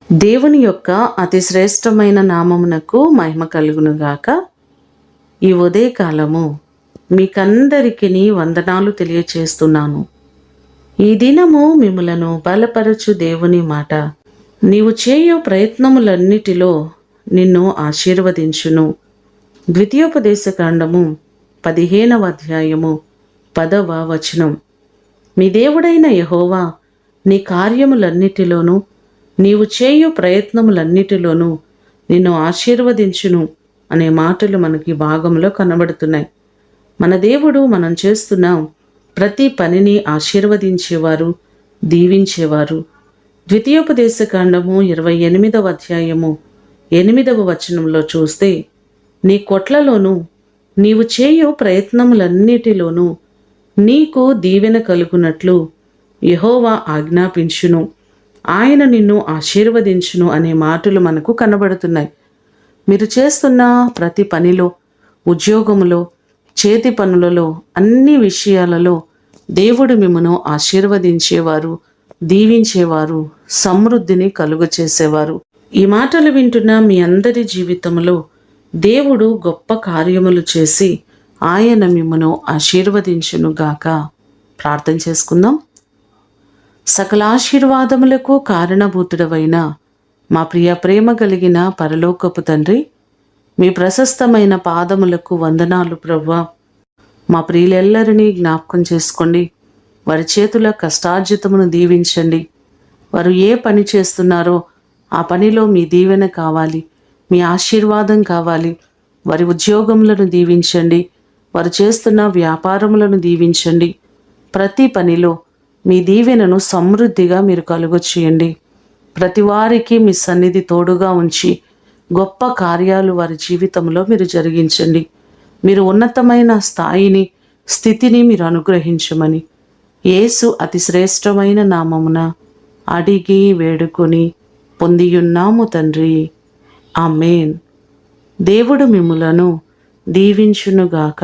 దేవుని యొక్క అతి శ్రేష్టమైన నామమునకు మహిమ కలుగునుగాక. ఈ ఉదయకాలము మీకందరికీ వందనాలు తెలియచేస్తున్నాను. ఈ దినము మిమ్ములను బలపరచు దేవుని మాట, నీవు చేయు ప్రయత్నములన్నిటిలో నిన్ను ఆశీర్వదించును. ద్వితీయోపదేశకాండము 15వ అధ్యాయము 10వ వచనం. మీ దేవుడైన యెహోవా నీ కార్యములన్నిటిలోనూ నీవు చేయు ప్రయత్నములన్నిటిలోనూ నిన్ను ఆశీర్వదించును అనే మాటలు మనకి భాగంలో కనబడుతున్నాయి. మన దేవుడు మనం చేస్తున్న ప్రతి పనిని ఆశీర్వదించేవారు, దీవించేవారు. ద్వితీయోపదేశకాండము 28వ అధ్యాయము 8వ వచనంలో చూస్తే, నీ కొట్లలోనూ నీవు చేయు ప్రయత్నములన్నిటిలోనూ నీకు దీవెన కలుగునట్లు యెహోవా ఆజ్ఞాపించును, ఆయన నిన్ను ఆశీర్వదించును అనే మాటలు మనకు కనబడుతున్నాయి. మీరు చేస్తున్న ప్రతి పనిలో, ఉద్యోగములో, చేతి పనులలో, అన్ని విషయాలలో దేవుడు మిమ్మను ఆశీర్వదించేవారు, దీవించేవారు, సమృద్ధిని కలుగచేసేవారు. ఈ మాటలు వింటున్న మీ అందరి జీవితంలో దేవుడు గొప్ప కార్యములు చేసి ఆయన మిమ్మను ఆశీర్వదించునుగాక. ప్రార్థన చేసుకుందాం. సకల ఆశీర్వాదములకు కారణభూతుడవైన మా ప్రేమ కలిగిన పరలోకపు తండ్రి, మీ ప్రశస్తమైన పాదములకు వందనాలు ప్రభువా. మా ప్రియులెల్లరినీ జ్ఞాపకం చేసుకోండి. వారి చేతుల కష్టార్జితమును దీవించండి. వారు ఏ పని చేస్తున్నారో ఆ పనిలో మీ దీవెన కావాలి, మీ ఆశీర్వాదం కావాలి. వారి ఉద్యోగములను దీవించండి, వారు చేస్తున్న వ్యాపారములను దీవించండి. ప్రతి పనిలో మీ దీవెనను సమృద్ధిగా మీరు కలుగచేయండి. ప్రతి వారికి మీ సన్నిధి తోడుగా ఉంచి గొప్ప కార్యాలు వారి జీవితంలో మీరు జరిగించండి. మీరు ఉన్నతమైన స్థాయిని, స్థితిని మీరు అనుగ్రహించమని యేసు అతి శ్రేష్టమైన నామమున అడిగి వేడుకొని పొందియున్నాము తండ్రి. ఆమేన్. దేవుడు మిమ్ములను దీవించునుగాక.